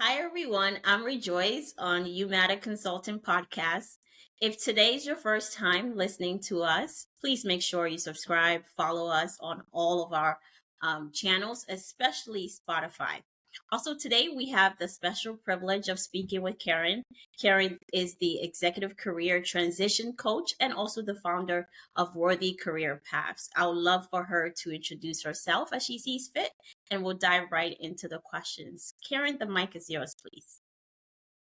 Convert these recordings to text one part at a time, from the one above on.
Hi, everyone. I'm Rejoice on Umatta Consulting Podcast. If today's your first time listening to us, please make sure you subscribe, follow us on all of our channels, especially Spotify. Also, today we have the special privilege of speaking with Karen. Karen is the executive career transition coach and also the founder of Worthy Career Paths. I would love for her to introduce herself as she sees fit and we'll dive right into the questions. Karen, the mic is yours, please.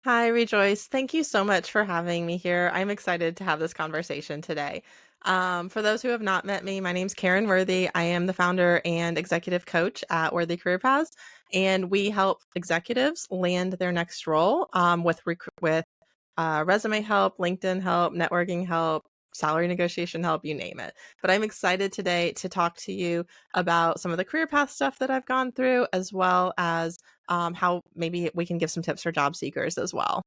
Hi, Rejoice. Thank you so much for having me here. I'm excited to have this conversation today. For those who have not met me, my name's Karen Worthy. I am the founder and executive coach at Worthy Career Paths, and we help executives land their next role with resume help, LinkedIn help, networking help, salary negotiation help, you name it. But I'm excited today to talk to you about some of the career path stuff that I've gone through, as well as how maybe we can give some tips for job seekers as well.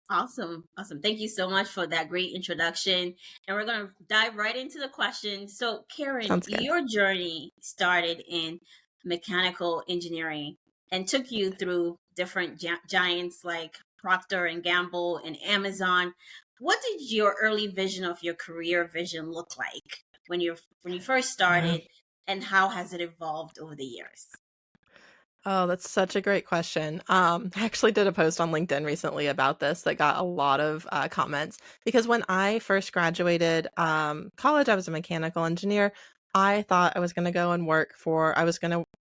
Awesome. Awesome. Thank you so much for that great introduction. And we're going to dive right into the question. So, Karen, Sounds good. your journey started in mechanical engineering and took you through different giants like Procter and Gamble and Amazon. What did your early vision of your career vision look like when you first Yeah. started, and how has it evolved over the years? Oh, that's such a great question. I actually did a post on LinkedIn recently about this that got a lot of comments because when I first graduated college, I was a mechanical engineer. I thought I was going to go and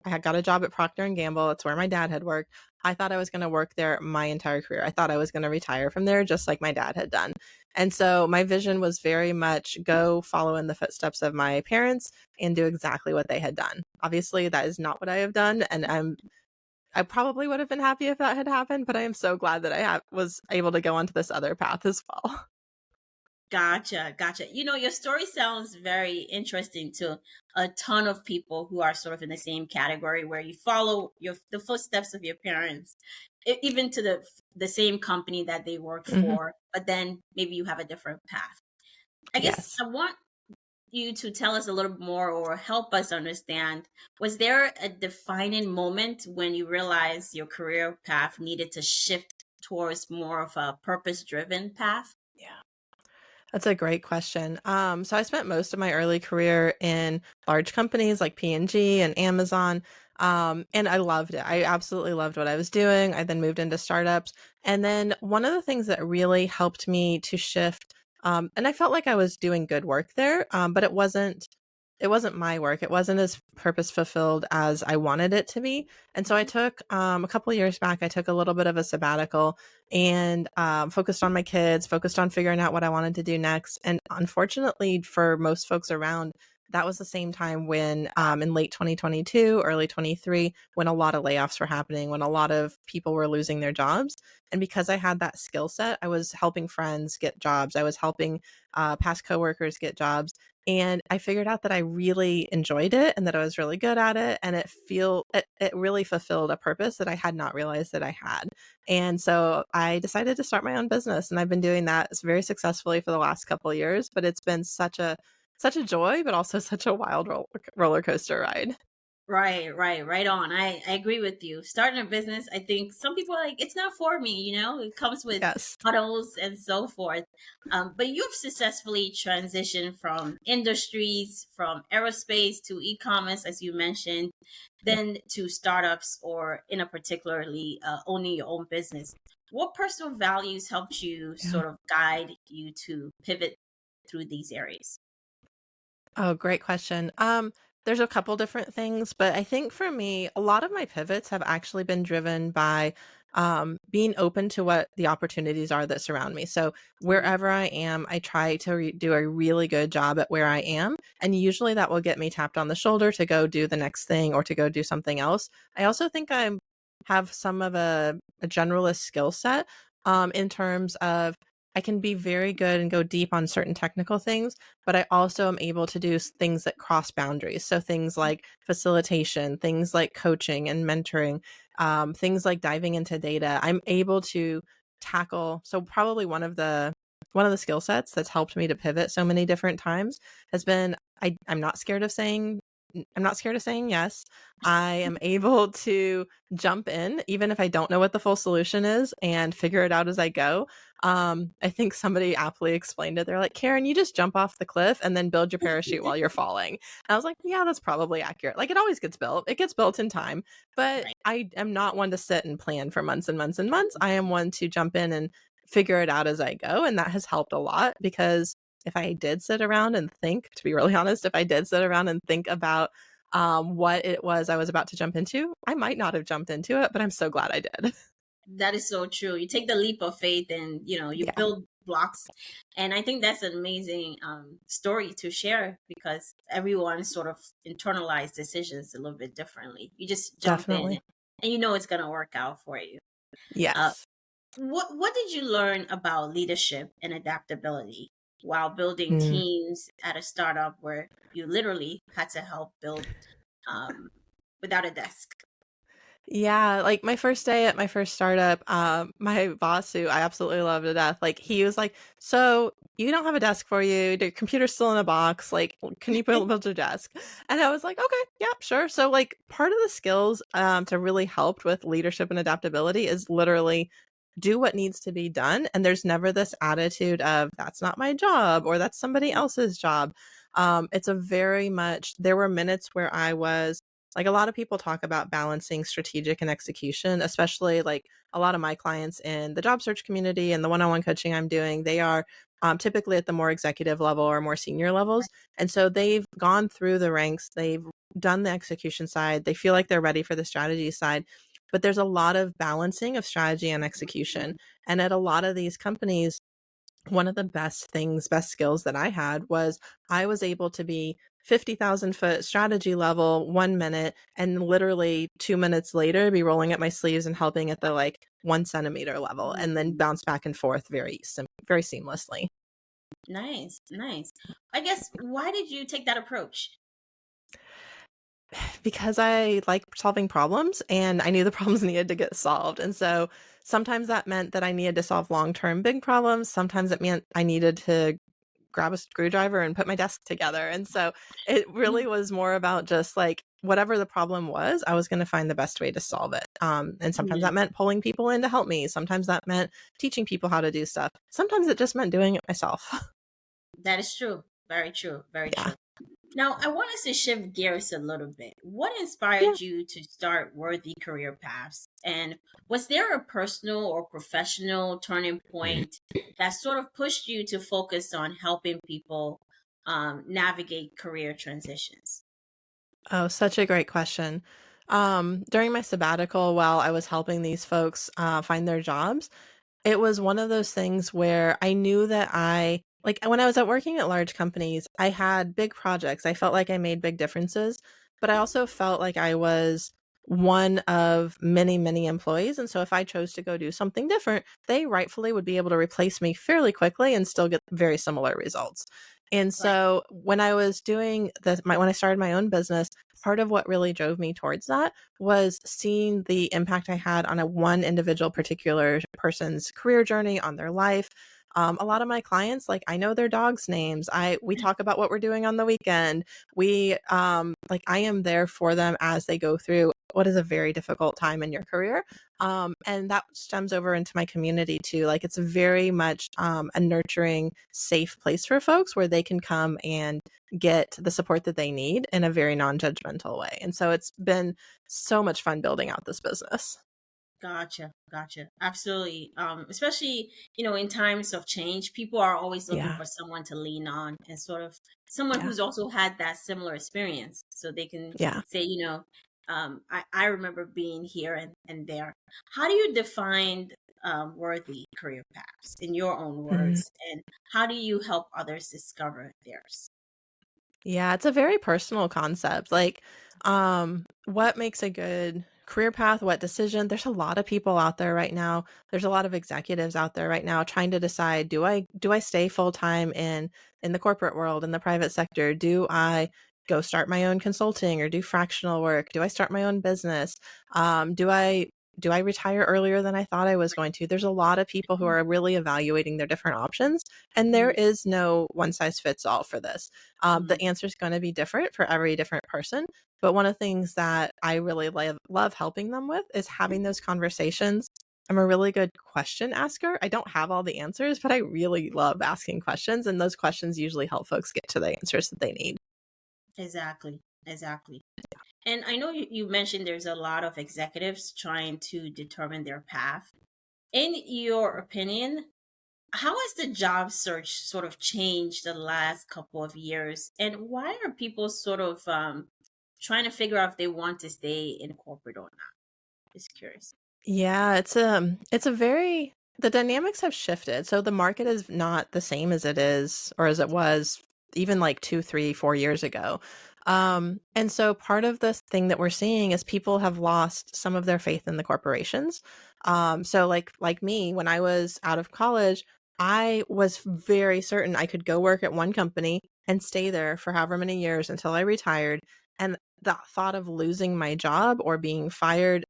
I had got a job at Procter and Gamble. That's where my dad had worked. I thought I was going to work there my entire career. I thought I was going to retire from there just like my dad had done. And so my vision was very much go follow in the footsteps of my parents and do exactly what they had done. Obviously, that is not what I have done, and I probably would have been happy if that had happened, but I am so glad that was able to go onto this other path as well. Gotcha, gotcha. Your story sounds very interesting to a ton of people who are sort of in the same category where you follow the footsteps of your parents, even to the same company that they work Mhm. for, but then maybe you have a different path. I guess Yes. I want you to tell us a little more or help us understand, was there a defining moment when you realized your career path needed to shift towards more of a purpose-driven path? Yeah. That's a great question. So I spent most of my early career in large companies like P&G and Amazon, and I loved it. I absolutely loved what I was doing. I then moved into startups, and then one of the things that really helped me to shift, and I felt like I was doing good work there, but it wasn't my work. It wasn't as purpose fulfilled as I wanted it to be. And so I Mhm. took a couple of years back, I took a little bit of a sabbatical and focused on my kids, focused on figuring out what I wanted to do next. And unfortunately, for most folks around, that was the same time when in late 2022, early 23, when a lot of layoffs were happening, when a lot of people were losing their jobs. And because I had that skill set, I was helping friends get jobs. I was helping past coworkers get jobs. And I figured out that I really enjoyed it and that I was really good at it. And it really fulfilled a purpose that I had not realized that I had. And so I decided to start my own business, and I've been doing that very successfully for the last couple of years, but it's been such a joy, but also such a wild roller coaster ride. Right on. I agree with you. Starting a business, I think some people are like, it's not for me, it comes with Yes. hurdles and so forth. But you've successfully transitioned from industries, from aerospace to e-commerce, as you mentioned, Yep. then to startups or in a particularly owning your own business. What personal values helped you Yeah. sort of guide you to pivot through these areas? Oh, great question. There's a couple different things, but I think for me, a lot of my pivots have actually been driven by being open to what the opportunities are that surround me. So Mhm. wherever I am, I try to do a really good job at where I am, and usually that will get me tapped on the shoulder to go do the next thing or to go do something else. I also think I have some of a generalist skill set in terms of I can be very good and go deep on certain technical things, but I also am able to do things that cross boundaries. So things like facilitation, things like coaching and mentoring, things like diving into data. I'm able to tackle. So probably one of the skill sets that's helped me to pivot so many different times has been I'm not scared of saying I'm not scared of saying yes. I am able to jump in, even if I don't know what the full solution is, and figure it out as I go. I think somebody aptly explained it. They're like, Karen, you just jump off the cliff and then build your parachute while you're falling. And I was like, yeah, that's probably accurate. Like, it always gets built. It gets built in time. But Right. I am not one to sit and plan for months and months and months. I am one to jump in and figure it out as I go. And that has helped a lot because if I did sit around and think, to be really honest, if I did sit around and think about what it was I was about to jump into, I might not have jumped into it, but I'm so glad I did. That is so true. You take the leap of faith and, you Yeah, build blocks. And I think that's an amazing story to share because everyone sort of internalize decisions a little bit differently. You just jump in definitely. and it's going to work out for you. Uh, Yes. what did you learn about leadership and adaptability while building Mm. teams at a startup where you literally had to help build um, without a desk? Yeah, like my first day at my first startup, my boss, who I absolutely love to death, like he was like, "So you don't have a desk for you? The computer's still in a box. Like, can you build your desk?" And I was like, "Okay, yeah, sure." So like part of the skills to really help with leadership and adaptability is literally do what needs to be done, and there's never this attitude of that's not my job or that's somebody else's job. It's a very much there were minutes where I was like a lot of people talk about balancing strategic and execution, especially like a lot of my clients in the job search community and the one-on-one coaching I'm doing, they are typically at the more executive level or more senior levels. And so they've gone through the ranks, they've done the execution side, they feel like they're ready for the strategy side. But there's a lot of balancing of strategy and execution. And at a lot of these companies, one of the best skills that I had was I was able to be 50,000 foot strategy level 1 minute and literally 2 minutes later be rolling up my sleeves and helping at the like 1 centimeter level and then Mm, bounce back and forth very seamlessly. nice, nice. I guess why did you take that approach? Because I like solving problems and I knew the problems needed to get solved. And so sometimes that meant that I needed to solve long-term big problems. Sometimes it meant I needed to grab a screwdriver and put my desk together. And so it really was more about just like whatever the problem was, I was going to find the best way to solve it. And sometimes Mhm. that meant pulling people in to help me. Sometimes that meant teaching people how to do stuff. Sometimes it just meant doing it myself. That is true. Very true. Very Yeah. true. Now, I want us to shift gears a little bit. What Yeah. inspired you to start Worthy Career Paths? And was there a personal or professional turning point that sort of pushed you to focus on helping people navigate career transitions? Oh, such a great question. During my sabbatical, while I was helping these folks find their jobs, it was one of those things where I knew that I like when I was working at large companies, I had big projects. I felt like I made big differences, but I also felt like I was one of many, many employees. And so if I chose to go do something different, they rightfully would be able to replace me fairly quickly and still get very similar results. And Right. so when I was doing when I started my own business, part of what really drove me towards that was seeing the impact I had on a one individual particular person's career journey, on their life. A lot of my clients, like I know their dogs' names. We talk about what we're doing on the weekend. We like I am there for them as they go through what is a very difficult time in your career. And that stems over into my community too. Like it's very much a nurturing, safe place for folks where they can come and get the support that they need in a very non-judgmental way. And so it's been so much fun building out this business. Gotcha, gotcha. Absolutely. Especially, in times of change, people are always looking Yeah. for someone to lean on and sort of someone Yeah. who's also had that similar experience. So they can Yeah. say, I remember being here and there. How do you define worthy career paths in your own Mhm. words? And how do you help others discover theirs? Yeah, it's a very personal concept. Like, what makes a good career path, what decision? There's a lot of people out there right now. There's a lot of executives out there right now trying to decide, do I stay full-time in the corporate world, in the private sector? Do I go start my own consulting or do fractional work? Do I start my own business? Do I do I retire earlier than I thought I was going to? There's a lot of people who are really evaluating their different options, and there Mhm. is no one size fits all for this. The Mhm. answer is going to be different for every different person. But one of the things that I really love helping them with is having those conversations. I'm a really good question asker. I don't have all the answers, but I really love asking questions, and those questions usually help folks get to the answers that they need. Exactly. Exactly. And I know you mentioned there's a lot of executives trying to determine their path. In your opinion, how has the job search sort of changed the last couple of years? And why are people sort of trying to figure out if they want to stay in corporate or not? Just curious. Yeah, it's a very the dynamics have shifted. So the market is not the same as it is or as it was even like 2, 3, 4 years ago. And so part of the thing that we're seeing is people have lost some of their faith in the corporations. So like me, when I was out of college, I was very certain I could go work at one company and stay there for however many years until I retired. And the thought of losing my job or being fired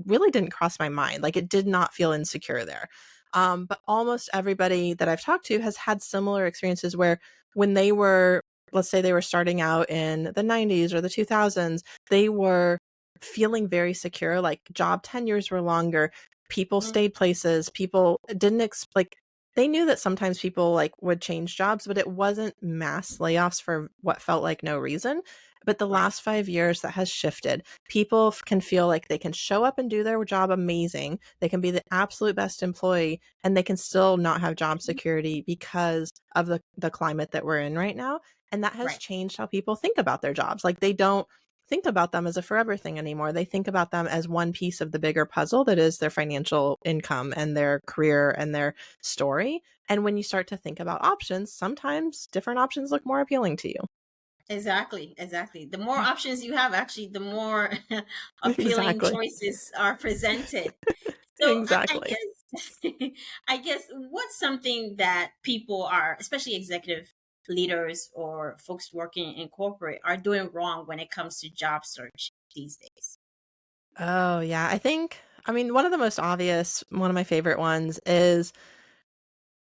really didn't cross my mind. Like it did not feel insecure there. But almost everybody that I've talked to has had similar experiences where when they were, let's say they were starting out in the 90s or the 2000s, they were feeling very secure, like job tenures were longer, people Mhm. stayed places, people didn't like they knew that sometimes people like would change jobs, but it wasn't mass layoffs for what felt like no reason. But the Right. last 5 years that has shifted. People can feel like they can show up and do their job amazing. They can be the absolute best employee and they can still not have job security because of the climate that we're in right now. And that has Right. changed how people think about their jobs. Like they don't think about them as a forever thing anymore. They think about them as one piece of the bigger puzzle that is their financial income and their career and their story. And when you start to think about options, sometimes different options look more appealing to you. Exactly. Exactly. The more options you have, actually, the more appealing Exactly. choices are presented. So I Exactly. guess I guess what's something that people are, especially executive leaders or folks working in corporate, are doing wrong when it comes to job search these days? Oh, yeah. I mean, one of the most obvious, one of my favorite ones is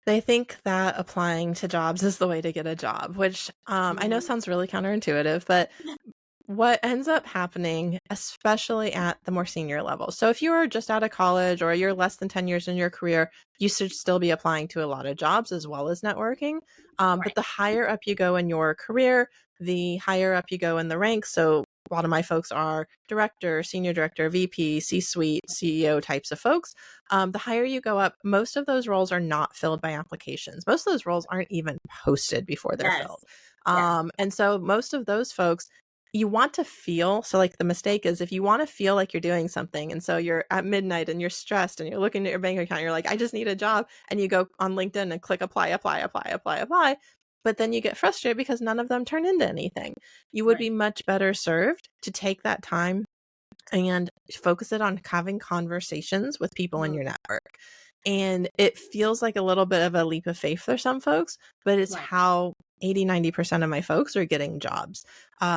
they think that applying to jobs is the way to get a job, which I know Mhm. sounds really counterintuitive, but what ends up happening, especially at the more senior level. So if you are just out of college or you're less than 10 years in your career, you should still be applying to a lot of jobs as well as networking. But Right. the higher up you go in your career, the higher up you go in the ranks. So a lot of my folks are director, senior director, VP, C-suite, CEO types of folks. The higher you go up, most of those roles are not filled by applications. Most of those roles aren't even posted before they're Yes. filled. Yes. And so most of those folks you want to feel so like the mistake is if you want to feel like you're doing something and so you're at midnight and you're stressed and you're looking at your bank account, you're like, I just need a job. And you go on LinkedIn and click apply, apply, apply, apply, apply. But then you get frustrated because none of them turn into anything. You would Right. be much better served to take that time and focus it on having conversations with people in Mhm. your network. And it feels like a little bit of a leap of faith for some folks, but it's Right. how 80-90% of my folks are getting jobs.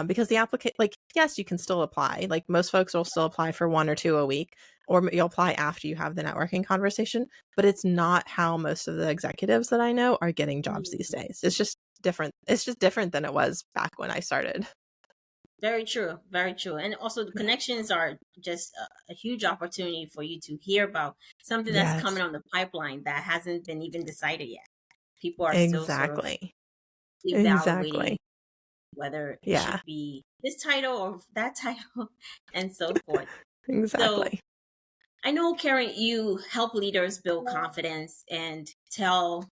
Because the applicant, like, yes, you can still apply. Like, most folks will still apply for one or two a week, or you'll apply after you have the networking conversation. But it's not how most of the executives that I know are getting jobs these Mhm. days. It's just different. It's just different than it was back when I started. Very true. Very true. And also, the Yeah. connections are just a huge opportunity for you to hear about something that's coming Yes, on the pipeline that hasn't been even decided yet. People are still sort of exactly. evaluating Exactly. whether it Yeah, should be this title or that title and so forth. So exactly. I know, Karen, you help leaders build confidence and tell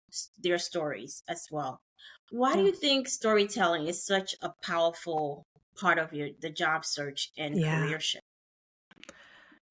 their stories as well. Why do Yeah. you think storytelling is such a powerful part of the job search and Yeah. career shift?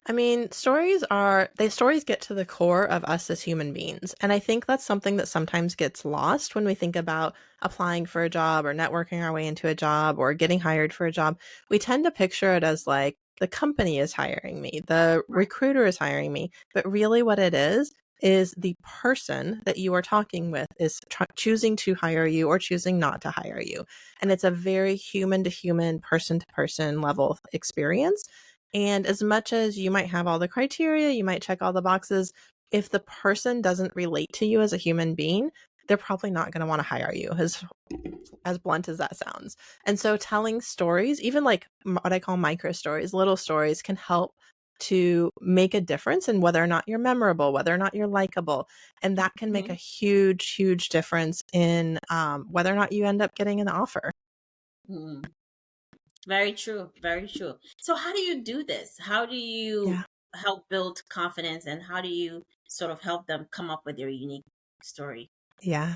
I mean, stories get to the core of us as human beings. And I think that's something that sometimes gets lost when we think about applying for a job or networking our way into a job or getting hired for a job. We tend to picture it as like the company is hiring me, the Right. recruiter is hiring me. But really, what it is the person that you are talking with is choosing to hire you or choosing not to hire you. And it's a very human to human, person to person level experience. And as much as you might have all the criteria, you might check all the boxes, if the person doesn't relate to you as a human being, they're probably not going to want to hire you, as blunt as that sounds. And so telling stories, even like what I call micro stories, little stories, can help to make a difference in whether or not you're memorable, whether or not you're likable. And that can make a Mhm. huge, huge difference in whether or not you end up getting an offer. Mm. Very true. Very true. So, how do you do this? How do you Yeah. help build confidence, and how do you sort of help them come up with their unique story? Yeah.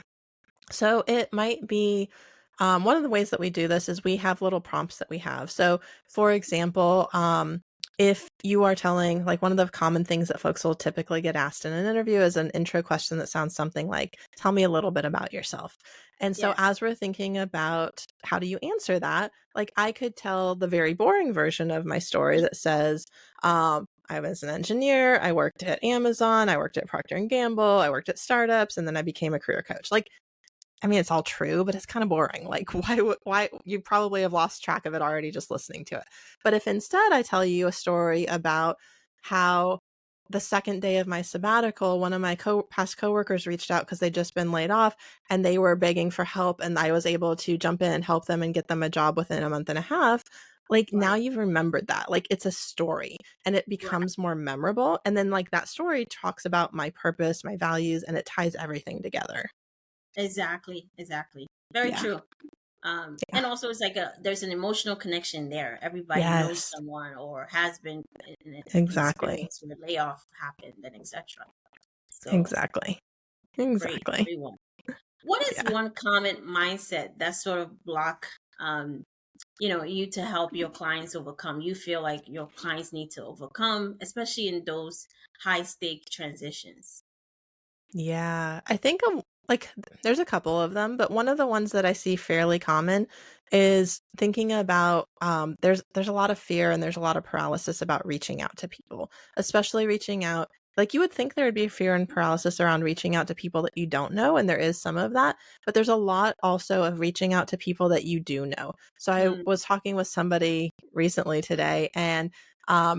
So it might be one of the ways that we do this is we have little prompts that we have. So, for example, if you are telling, like, one of the common things that folks will typically get asked in an interview is an intro question that sounds something like, "Tell me a little bit about yourself." And so, Yes. as we're thinking about how do you answer that, like, I could tell the very boring version of my story that says, I was an engineer. I worked at Amazon. I worked at Procter and Gamble. I worked at startups, and then I became a career coach. Like, I mean, it's all true, but it's kind of boring. Like, why you probably have lost track of it already just listening to it. But if instead I tell you a story about how the second day of my sabbatical, one of my past coworkers reached out because they'd just been laid off and they were begging for help, and I was able to jump in and help them and get them a job within a month and a half. Like, now Right. you've remembered that. Like, it's a story and it Right. becomes more memorable. And then, like, that story talks about my purpose, my values, and it ties everything together. Exactly. Exactly. Very Yeah. true. Yeah. And also, it's like there's an emotional connection there. Everybody knows Yes, someone or has been in an exactly, experience where layoff happened and etc. So exactly, great, exactly. great one. What is Yeah. one common mindset that sort of block you to help your clients overcome? You feel like your clients need to overcome, especially in those high stake transitions. Yeah, I think, like, there's a couple of them, but one of the ones that I see fairly common is thinking about, there's a lot of fear and there's a lot of paralysis about reaching out to people, especially reaching out like, you would think there would be fear and paralysis around reaching out to people that you don't know, and there is some of that, but there's a lot also of reaching out to people that you do know. So I Mm, was talking with somebody recently today, and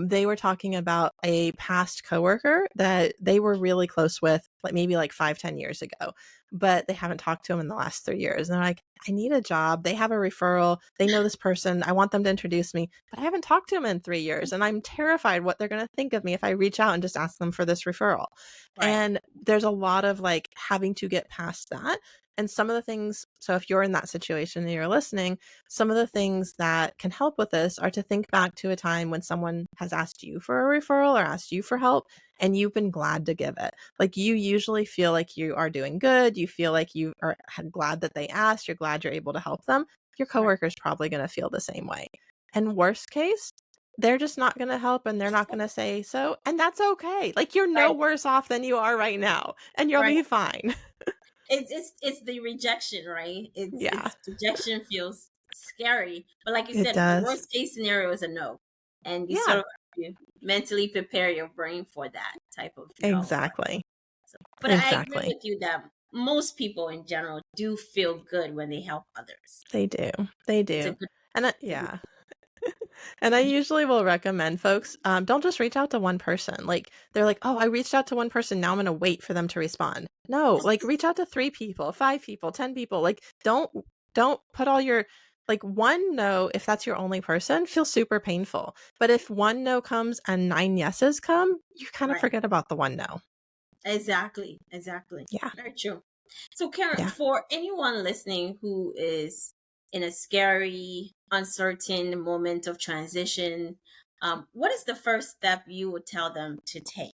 they were talking about a past coworker that they were really close with, like maybe like 5, 10 years ago, but they haven't talked to him in the last 3 years. And they're like, I need a job. They have a referral. They know this person. I want them to introduce me, but I haven't talked to them in 3 years. And I'm terrified what they're going to think of me if I reach out and just ask them for this referral. right, And there's a lot of like having to get past that. And some of the things, so if you're in that situation and you're listening, some of the things that can help with this are to think back to a time when someone has asked you for a referral or asked you for help and you've been glad to give it. Like, you usually feel like you are doing good. You feel like you are glad that they asked. You're glad you're able to help them. Your right, coworker's probably going to feel the same way. And worst case, they're just not going to help and they're not going to say so. And that's okay. Like, you're no right, worse off than you are right now and you'll right. be fine. It's the rejection, right? It's Yeah, it's rejection feels scary, but like you it said, the does. worst case scenario is a no, and you sort Yeah, of have to mentally prepare your brain for that type of no, right? exactly. So, but I agree Exactly. with you that most people in general do feel good when they help others. They do. They It's a do. good, And it's a good. yeah. And I usually will recommend folks, don't just reach out to one person. Like, they're like, oh, I reached out to one person. Now I'm going to wait for them to respond. No, like, reach out to 3 people, 5 people, 10 people. Like, don't put all your, like, one no, if that's your only person, feels super painful. But if one no comes and 9 yeses come, you kind of Right. forget about the one no. Exactly. Exactly. Yeah. Very true. So, Karen, Yeah. for anyone listening who is in a scary, uncertain moment of transition, what is the first step you would tell them to take?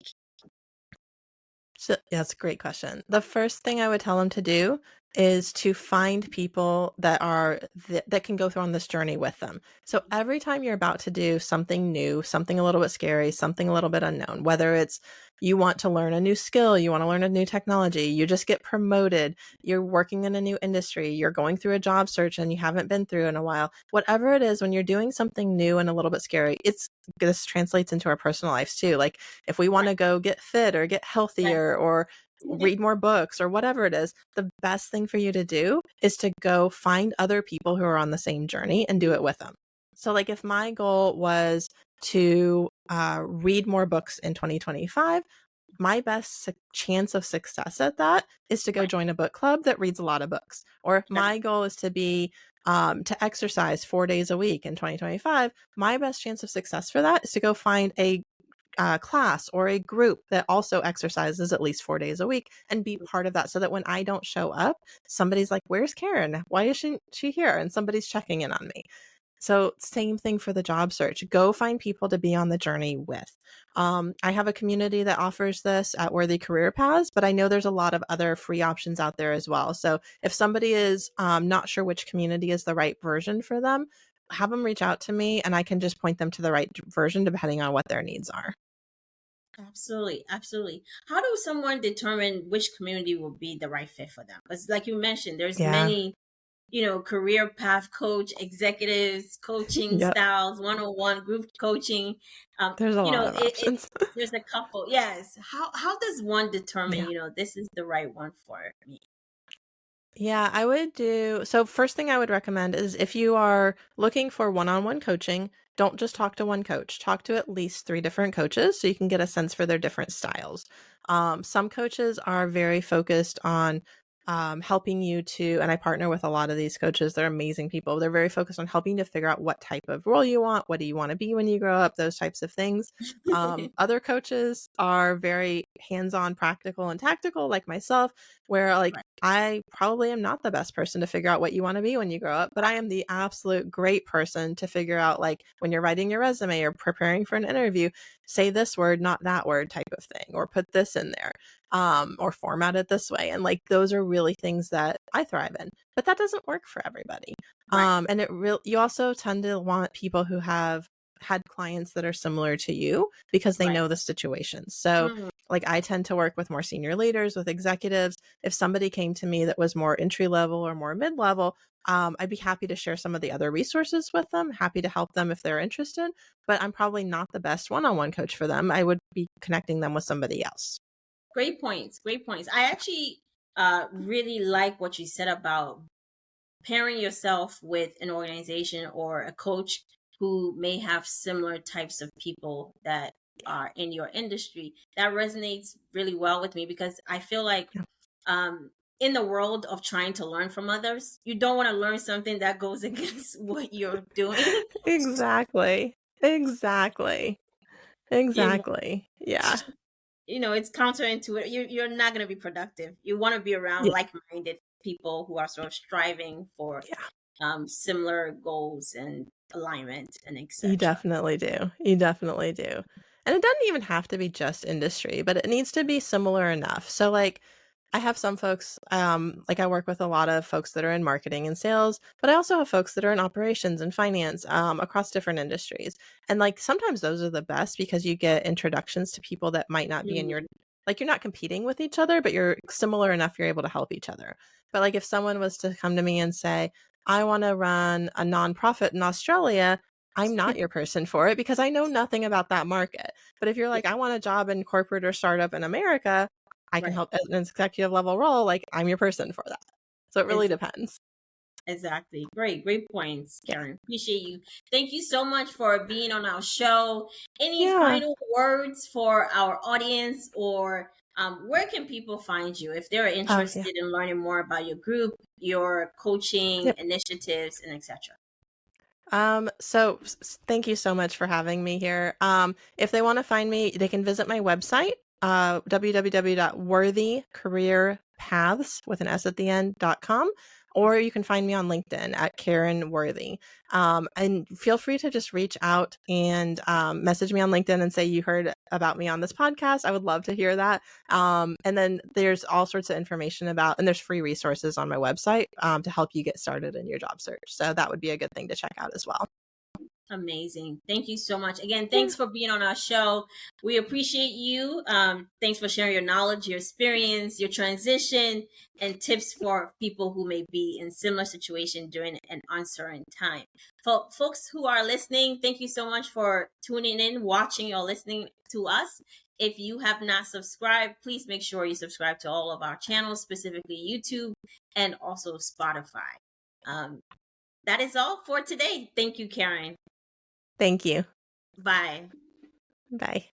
So yeah, that's a great question. The first thing I would tell them to do is to find people that are that can go through on this journey with them. So every time you're about to do something new, something a little bit scary, something a little bit unknown, whether it's you want to learn a new skill, you want to learn a new technology, you just get promoted, you're working in a new industry, you're going through a job search and you haven't been through in a while, whatever it is, when you're doing something new and a little bit scary, it's this translates into our personal lives too. Like, if we want Right. to go get fit or get Right. healthier or read more books or whatever it is, the best thing for you to do is to go find other people who are on the same journey and do it with them. So, like, if my goal was to read more books in 2025, my best chance of success at that is to go Right. join a book club that reads a lot of books. Or if my goal is to be to exercise 4 days a week in 2025, my best chance of success for that is to go find a class or a group that also exercises at least 4 days a week and be part of that, so that when I don't show up, somebody's like, where's Karen? Why isn't she here? And somebody's checking in on me. So same thing for the job search. Go find people to be on the journey with. I have a community that offers this at Worthy Career Paths, but I know there's a lot of other free options out there as well. So if somebody is not sure which community is the right version for them, have them reach out to me and I can just point them to the right version depending on what their needs are. Absolutely, absolutely. How do someone determine which community will be the right fit for them? Because, like you mentioned, there's Yeah. many, career path coach, executives, coaching Yep. styles, one-on-one group coaching. There's a lot of options. There's a couple. Yes. How does one determine, Yeah. this is the right one for me? Yeah, I would do so. First thing I would recommend is if you are looking for one-on-one coaching, don't just talk to one coach. Talk to at least 3 different coaches so you can get a sense for their different styles. Some coaches are very focused on helping you to, and I partner with a lot of these coaches. They're amazing people. They're very focused on helping you to figure out what type of role you want, what do you want to be when you grow up, those types of things. Other coaches are very hands-on, practical, and tactical, like myself, where like Right. I probably am not the best person to figure out what you want to be when you grow up, but I am the absolute great person to figure out, like, when you're writing your resume or preparing for an interview, say this word, not that word type of thing, or put this in there, or format it this way. And like, those are really things that I thrive in, but that doesn't work for everybody. Right. And you also tend to want people who have had clients that are similar to you because they Right. know the situation. So Mm, like, I tend to work with more senior leaders, with executives. If somebody came to me that was more entry level or more mid level, I'd be happy to share some of the other resources with them, happy to help them if they're interested, but I'm probably not the best one-on-one coach for them. I would be connecting them with somebody else. great points. Great points. I actually really like what you said about pairing yourself with an organization or a coach who may have similar types of people that are in your industry. That resonates really well with me because I feel like Yeah. um, in the world of trying to learn from others, you don't want to learn something that goes against what you're doing. Exactly. Exactly. you know, Exactly. Yeah. it's counterintuitive. You're not going to be productive. You want to be around Yeah. like-minded people who are sort of striving for Yeah. similar goals and alignment and You etc. definitely do. You definitely do. And it doesn't even have to be just industry, but it needs to be similar enough. So like, I have some folks, like I work with a lot of folks that are in marketing and sales, but I also have folks that are in operations and finance, across different industries. And like, sometimes those are the best because you get introductions to people that might not be in your, Mm, like, you're not competing with each other, but you're similar enough you're able to help each other. But like, if someone was to come to me and say, I want to run a nonprofit in Australia, I'm not your person for it because I know nothing about that market. But if you're yeah, like, I want a job in corporate or startup in America, I can right. help at an executive level role, like, I'm your person for that. So it really Ex- depends. exactly. Great points, Yeah. Karen. Appreciate you. Thank you so much for being on our show. Any Yeah. final words for our audience, or where can people find you if they're Oh, yeah. interested in learning more about your group, your coaching Yep. initiatives, and etc.? So thank you so much for having me here. If they want to find me, they can visit my website, www.worthycareerpaths with an S at the end.com, or you can find me on LinkedIn at Karen Worthy. And feel free to just reach out and message me on LinkedIn and say you heard about me on this podcast. I would love to hear that. And then there's all sorts of information about, and there's free resources on my website to help you get started in your job search. So that would be a good thing to check out as well. Amazing. Thank you so much. Again, Yeah. thanks for being on our show. We appreciate you. Thanks for sharing your knowledge, your experience, your transition, and tips for people who may be in similar situation during an uncertain time. For folks who are listening, thank you so much for tuning in, watching, or listening to us. If you have not subscribed, please make sure you subscribe to all of our channels, specifically YouTube and also Spotify. Um, that is all for today. Thank you, Karen. Thank you. Bye. Bye.